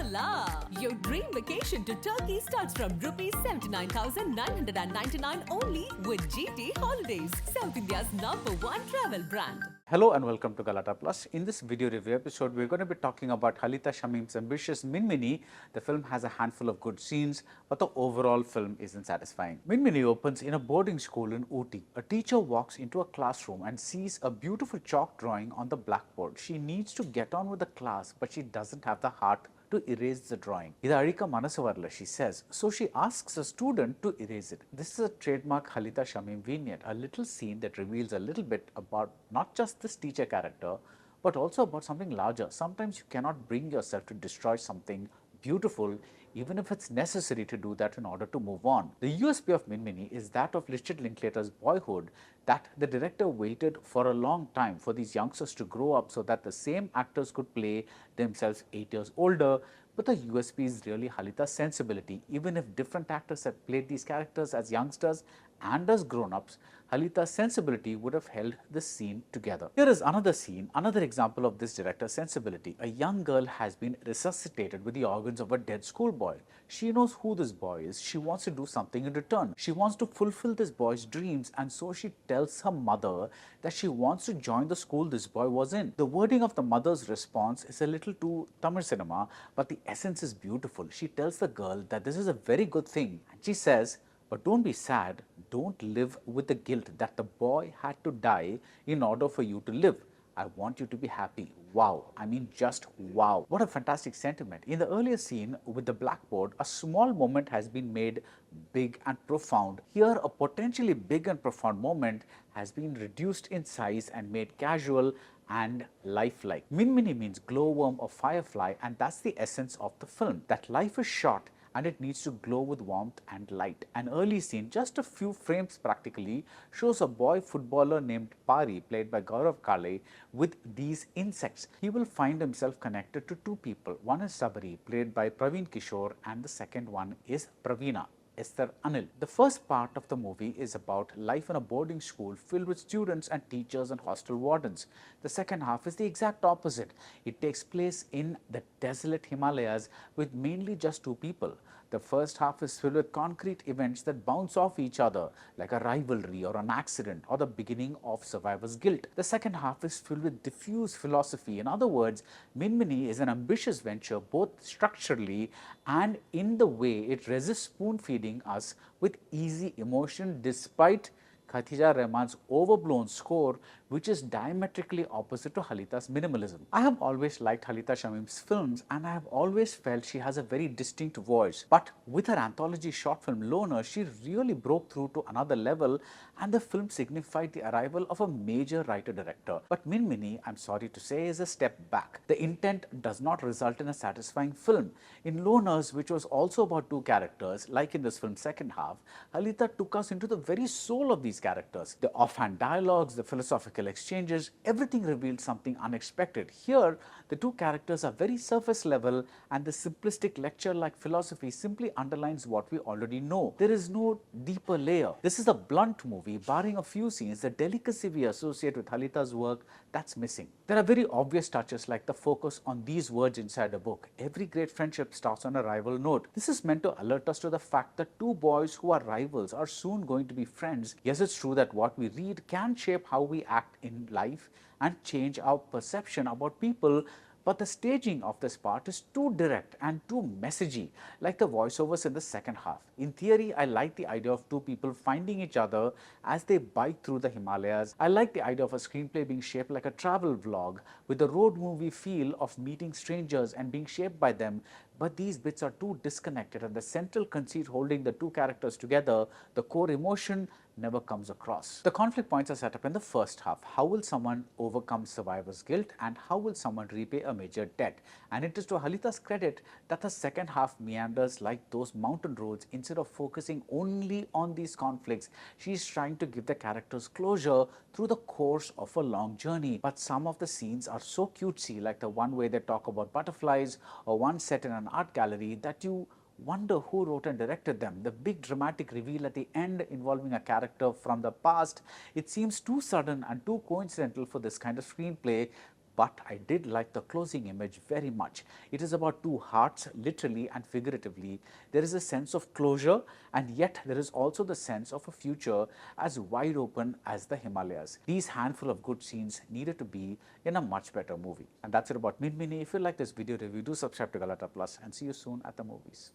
voila! Your dream vacation to Turkey starts from rupees 79,999 only with GT Holidays, South India's #1 travel brand. Hello and welcome to Galatta Plus. In this video review episode, we're going to be talking about Halitha Shameem's ambitious Minmini. The film has a handful of good scenes, but the overall film isn't satisfying. Minmini opens in a boarding school in Ooty. A teacher walks into a classroom and sees a beautiful chalk drawing on the blackboard. She needs to get on with the class, but she doesn't have the heart to erase the drawing. Idu Azhika manasu varala, she says. So she asks a student to erase it. This is a trademark Halitha Shameem vignette, a little scene that reveals a little bit about not just this teacher character, but also about something larger. Sometimes you cannot bring yourself to destroy something beautiful, even if it's necessary to do that in order to move on. The USP of Minmini is that of Richard Linklater's Boyhood, that the director waited for a long time for these youngsters to grow up so that the same actors could play themselves 8 years older. But the USP is really Halitha's sensibility. Even if different actors had played these characters as youngsters and as grown-ups, Halitha's sensibility would have held this scene together. Here is another scene, another example of this director's sensibility. A young girl has been resuscitated with the organs of a dead schoolboy. She knows who this boy is. She wants to do something in return. She wants to fulfill this boy's dreams, and so she tells her mother that she wants to join the school this boy was in. The wording of the mother's response is a little too Tamil cinema, but the essence is beautiful. She tells the girl that this is a very good thing, and she says, "But don't be sad, don't live with the guilt that the boy had to die in order for you to live. I want you to be happy." Wow, I mean just wow. What a fantastic sentiment. In the earlier scene with the blackboard, a small moment has been made big and profound. Here, a potentially big and profound moment has been reduced in size and made casual and lifelike. Minmini means glowworm or firefly, and that's the essence of the film. That life is short and it needs to glow with warmth and light. An early scene, just a few frames practically, shows a boy footballer named Pari, played by Gaurav Kale, with these insects. He will find himself connected to two people. One is Sabari, played by Praveen Kishore, and the second one is Praveena, Esther Anill. The first part of the movie is about life in a boarding school filled with students and teachers and hostel wardens. The second half is the exact opposite. It takes place in the desolate Himalayas with mainly just two people. The first half is filled with concrete events that bounce off each other, like a rivalry or an accident or the beginning of survivor's guilt. The second half is filled with diffuse philosophy. In other words, Minmini is an ambitious venture both structurally and in the way it resists spoon-feeding us with easy emotion despite Khatija Rahman's overblown score, which is diametrically opposite to Halitha's minimalism. I have always liked Halitha Shameem's films, and I have always felt she has a very distinct voice. But with her anthology short film Loner, she really broke through to another level, and the film signified the arrival of a major writer-director. But Minmini, I'm sorry to say, is a step back. The intent does not result in a satisfying film. In Loners, which was also about two characters, like in this film's second half, Halitha took us into the very soul of these characters. The offhand dialogues, the philosophical exchanges, everything revealed something unexpected. Here, the two characters are very surface level, and the simplistic lecture-like philosophy simply underlines what we already know. There is no deeper layer. This is a blunt movie, barring a few scenes. The delicacy we associate with Halitha's work, that's missing. There are very obvious touches like the focus on these words inside a book. Every great friendship starts on a rival note. This is meant to alert us to the fact that two boys who are rivals are soon going to be friends. Yes, it's true that what we read can shape how we act in life and change our perception about people, but the staging of this part is too direct and too messagey, like the voiceovers in the second half. In theory, I like the idea of two people finding each other as they bike through the Himalayas. I like the idea of a screenplay being shaped like a travel vlog, with the road movie feel of meeting strangers and being shaped by them. But these bits are too disconnected, and the central conceit holding the two characters together, the core emotion, never comes across. The conflict points are set up in the first half. How will someone overcome survivor's guilt, and how will someone repay a major debt? And it is to Halitha's credit that the second half meanders like those mountain roads. Instead of focusing only on these conflicts, she is trying to give the characters closure through the course of a long journey. But some of the scenes are so cutesy, like the one where they talk about butterflies, or one set in an art gallery, that you wonder who wrote and directed them. The big dramatic reveal at the end involving a character from the past, it seems too sudden and too coincidental for this kind of screenplay. but I did like the closing image very much. It is about two hearts, literally and figuratively. There is a sense of closure, and yet there is also the sense of a future as wide open as the Himalayas. These handful of good scenes needed to be in a much better movie. And that's it about Minmini. If you like this video review, do subscribe to Galatta Plus and see you soon at the movies.